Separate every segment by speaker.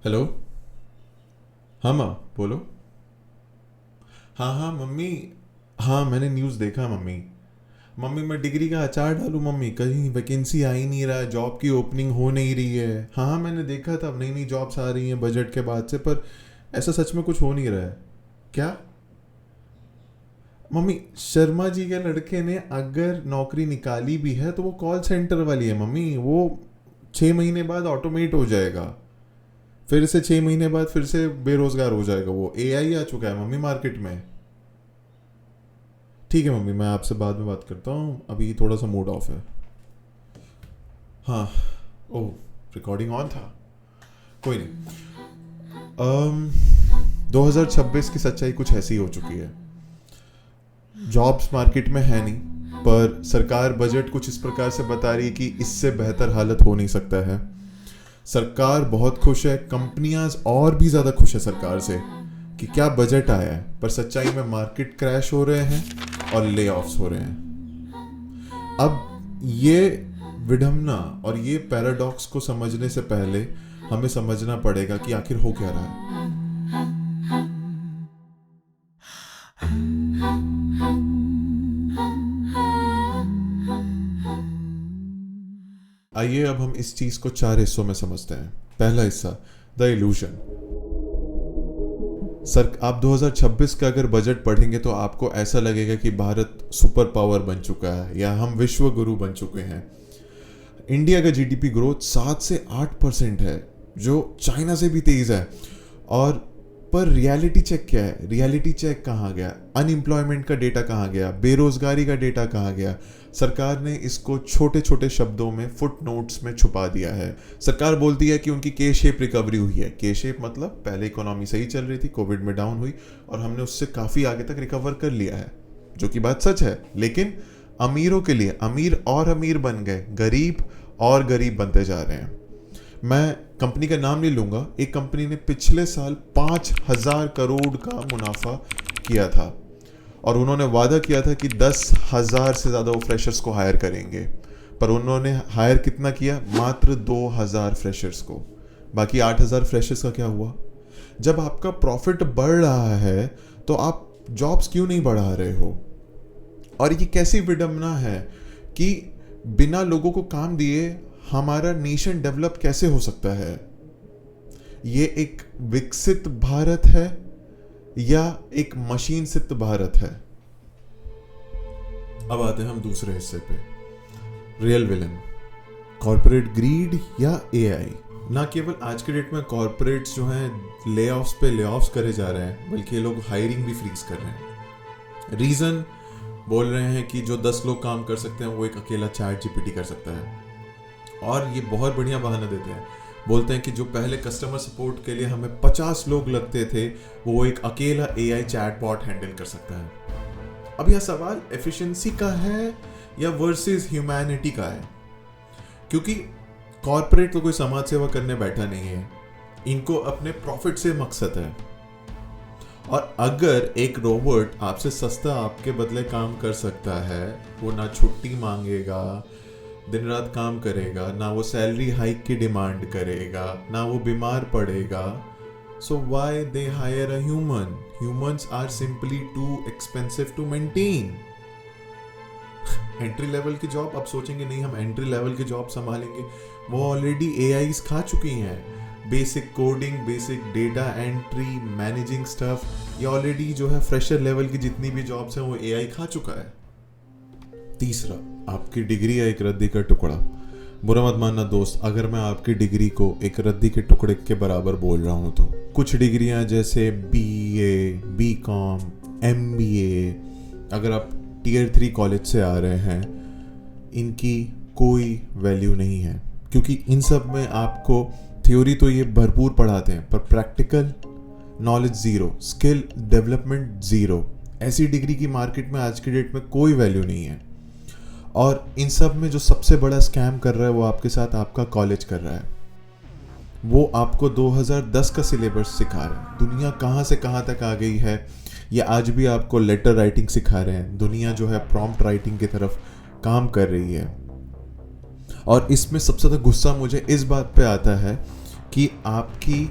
Speaker 1: Hello. हाँ माँ, बोलो। हाँ हाँ मम्मी। हाँ, मैंने न्यूज़ देखा मम्मी। मम्मी, मैं डिग्री का अचार डालूँ मम्मी? कहीं वैकेंसी आ ही नहीं रहा है, जॉब की ओपनिंग हो नहीं रही है। हाँ हाँ, मैंने देखा था, नई नई जॉब्स आ रही हैं बजट के बाद से, पर ऐसा सच में कुछ हो नहीं रहा है। क्या? मम्मी, शर्मा जी के लड़के ने अगर नौकरी निकाली भी है तो वो कॉल सेंटर वाली है मम्मी। वो 6 महीने बाद ऑटोमेट हो जाएगा। फिर से 6 महीने बाद फिर से बेरोजगार हो जाएगा। वो एआई आ चुका है मम्मी मार्केट में। ठीक है मम्मी, मैं आपसे बाद में बात करता हूँ, अभी थोड़ा सा मूड ऑफ है। हाँ। ओह, रिकॉर्डिंग ऑन था। कोई नहीं। 2026 की सच्चाई कुछ ऐसी हो चुकी है। जॉब्स मार्केट में है नहीं, पर सरकार बजट कुछ इस प्रकार से बता रही है कि इससे बेहतर हालत हो नहीं सकता है। सरकार बहुत खुश है, कंपनियां और भी ज़्यादा खुश है सरकार से कि क्या बजट आया है, पर सच्चाई में मार्केट क्रैश हो रहे हैं और ले ऑफ्स हो रहे हैं। अब ये विडंबना और ये पैराडॉक्स को समझने से पहले हमें समझना पड़ेगा कि आखिर हो क्या रहा है। आइए अब हम इस चीज को 4 हिस्सों में समझते हैं। पहला हिस्सा, द इल्यूजन। सर, आप 2026 का अगर बजट पढ़ेंगे तो आपको ऐसा लगेगा कि भारत सुपर पावर बन चुका है या हम विश्व गुरु बन चुके हैं। इंडिया का जीडीपी ग्रोथ 7 से 8% है, जो चाइना से भी तेज है। और पर रियलिटी चेक क्या है? रियलिटी चेक कहाँ गया? अनएम्प्लॉयमेंट का डेटा कहाँ गया? बेरोजगारी का डेटा कहाँ गया? सरकार ने इसको छोटे छोटे शब्दों में फुट नोट्स में छुपा दिया है। सरकार बोलती है कि उनकी के शेप रिकवरी हुई है। के शेप मतलब पहले इकोनॉमी सही चल रही थी, कोविड में डाउन हुई और हमने उससे काफ़ी आगे तक रिकवर कर लिया है, जो कि बात सच है। लेकिन अमीरों के लिए अमीर और अमीर बन गए, गरीब और गरीब बनते जा रहे हैं। मैं कंपनी का नाम नहीं लूंगा। एक कंपनी ने पिछले साल 5,000 करोड़ का मुनाफा किया था और उन्होंने वादा किया था कि 10,000 से ज़्यादा वो फ्रेशर्स को हायर करेंगे, पर उन्होंने हायर कितना किया? मात्र 2,000 फ्रेशर्स को। बाकी 8,000 फ्रेशर्स का क्या हुआ? जब आपका प्रॉफिट बढ़ रहा है तो आप जॉब्स क्यों नहीं बढ़ा रहे हो? और ये कैसी विडंबना है कि बिना लोगों को काम दिए हमारा नेशन डेवलप कैसे हो सकता है? ये एक विकसित भारत है या एक मशीन सिद्ध भारत है? अब आते हैं हम दूसरे हिस्से पे, रियल विलन, कॉर्पोरेट ग्रीड या एआई। ना केवल आज के डेट में कॉर्पोरेट्स जो हैं ले ऑफ्स पे ले ऑफ्स करे जा रहे हैं, बल्कि ये लोग हायरिंग भी फ्रीज कर रहे हैं। रीजन बोल रहे हैं कि जो 10 लोग काम कर सकते हैं वो एक अकेला चैट जीपीटी कर सकता है। और ये बहुत बढ़िया बहाना देते हैं। बोलते हैं कि जो पहले कस्टमर सपोर्ट के लिए हमें 50 लोग लगते थे, वो एक अकेला एआई चैटबॉट हैंडल कर सकता है। अब यह सवाल एफिशिएंसी का है या वर्सेस ह्यूमैनिटी का है? क्योंकि कॉर्पोरेट तो कोई समाज सेवा करने बैठा नहीं है, इनको अपने प्रॉफिट से मकसद है। और अगर एक रोबोट आपसे सस्ता आपके बदले काम कर सकता है, वो ना छुट्टी मांगेगा, दिन रात काम करेगा, ना वो सैलरी हाइक की डिमांड करेगा, ना वो बीमार पड़ेगा, so why they hire a human? Humans are simply too expensive to maintain. Entry level की जॉब, अब सोचेंगे नहीं हम एंट्री लेवल की जॉब संभालेंगे, वो ऑलरेडी एआईज खा चुकी हैं। Basic coding, basic data entry, managing stuff, ये ऑलरेडी जो है फ्रेशर लेवल की जितनी भी जॉब्स हैं वो एआई खा चुका है। तीसरा, आपकी डिग्री या एक रद्दी का टुकड़ा। बुरा मत मानना दोस्त अगर मैं आपकी डिग्री को एक रद्दी के टुकड़े के बराबर बोल रहा हूँ तो। कुछ डिग्रियाँ जैसे बीए, बीकॉम, एमबीए, अगर आप टीयर 3 कॉलेज से आ रहे हैं, इनकी कोई वैल्यू नहीं है, क्योंकि इन सब में आपको थ्योरी तो ये भरपूर पढ़ाते हैं, पर practical knowledge zero, skill development zero. ऐसी डिग्री की मार्केट में आज की डेट में कोई वैल्यू नहीं है। और इन सब में जो सबसे बड़ा स्कैम कर रहा है वो आपके साथ आपका कॉलेज कर रहा है। वो आपको 2010 का सिलेबस सिखा रहा है। दुनिया कहाँ से कहाँ तक आ गई है, ये आज भी आपको लेटर राइटिंग सिखा रहे हैं। दुनिया जो है प्रॉम्प्ट राइटिंग की तरफ काम कर रही है। और इसमें सबसे ज़्यादा गुस्सा मुझे इस बात पे आता है कि आपकी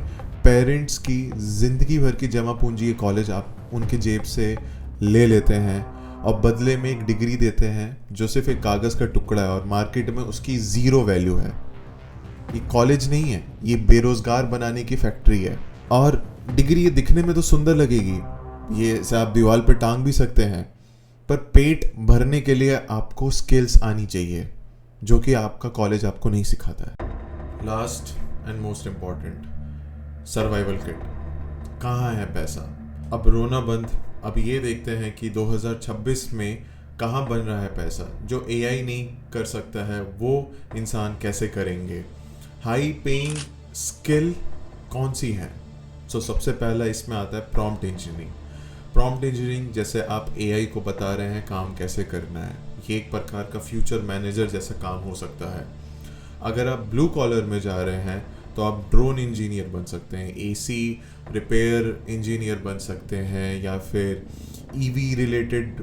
Speaker 1: पेरेंट्स की ज़िंदगी भर की जमा पूंजी ये कॉलेज आप उनके जेब से ले लेते हैं और बदले में एक डिग्री देते हैं जो सिर्फ एक कागज़ का टुकड़ा है और मार्केट में उसकी ज़ीरो वैल्यू है। ये कॉलेज नहीं है, ये बेरोज़गार बनाने की फैक्ट्री है। और डिग्री ये दिखने में तो सुंदर लगेगी, ये इसे आप दीवार पे टांग भी सकते हैं, पर पेट भरने के लिए आपको स्किल्स आनी चाहिए जो कि आपका कॉलेज आपको नहीं सिखाता है। Last and most important, survival kit. कहाँ है पैसा? अब रोना बंद, अब ये देखते हैं कि 2026 में कहाँ बन रहा है पैसा। जो AI नहीं कर सकता है वो इंसान कैसे करेंगे? हाई पेइंग स्किल कौन सी है? सबसे पहला इसमें आता है प्रॉम्प्ट इंजीनियरिंग। प्रॉम्प्ट इंजीनियरिंग जैसे आप AI को बता रहे हैं काम कैसे करना है, ये एक प्रकार का फ्यूचर मैनेजर जैसा काम हो सकता है। अगर आप ब्लू कॉलर में जा रहे हैं तो आप ड्रोन इंजीनियर बन सकते हैं, AC रिपेयर इंजीनियर बन सकते हैं, या फिर EV रिलेटेड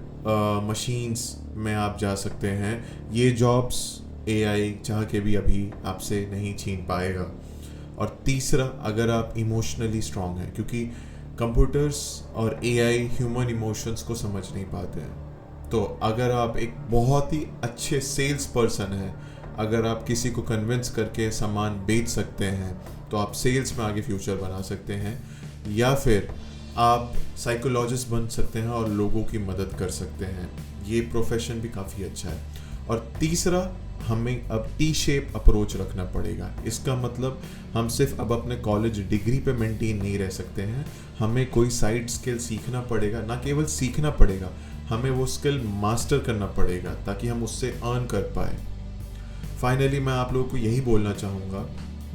Speaker 1: मशीन्स में आप जा सकते हैं। ये जॉब्स AI चाह के भी अभी आपसे नहीं छीन पाएगा। और तीसरा, अगर आप इमोशनली स्ट्रांग हैं, क्योंकि कंप्यूटर्स और AI ह्यूमन इमोशंस को समझ नहीं पाते हैं, तो अगर आप एक बहुत ही अच्छे सेल्स पर्सन हैं, अगर आप किसी को कन्विंस करके सामान बेच सकते हैं तो आप सेल्स में आगे फ्यूचर बना सकते हैं, या फिर आप साइकोलॉजिस्ट बन सकते हैं और लोगों की मदद कर सकते हैं। ये प्रोफेशन भी काफ़ी अच्छा है। और तीसरा, हमें अब T-शेप अप्रोच रखना पड़ेगा। इसका मतलब हम सिर्फ अब अपने कॉलेज डिग्री पे मेंटेन नहीं रह सकते हैं, हमें कोई साइड स्किल सीखना पड़ेगा। ना केवल सीखना पड़ेगा, हमें वो स्किल मास्टर करना पड़ेगा ताकि हम उससे अर्न कर पाए। फाइनली मैं आप लोगों को यही बोलना चाहूँगा,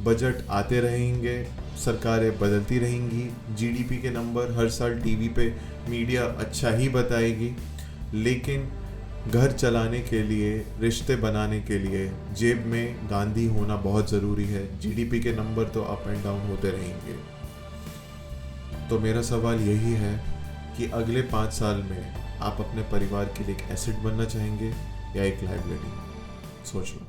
Speaker 1: बजट आते रहेंगे, सरकारें बदलती रहेंगी, GDP के नंबर हर साल टीवी पे मीडिया अच्छा ही बताएगी, लेकिन घर चलाने के लिए, रिश्ते बनाने के लिए जेब में गांधी होना बहुत ज़रूरी है। GDP के नंबर तो अप एंड डाउन होते रहेंगे। तो मेरा सवाल यही है कि अगले 5 साल में आप अपने परिवार के लिए एक एसेट बनना चाहेंगे या एक लायबिलिटी? सोच लो।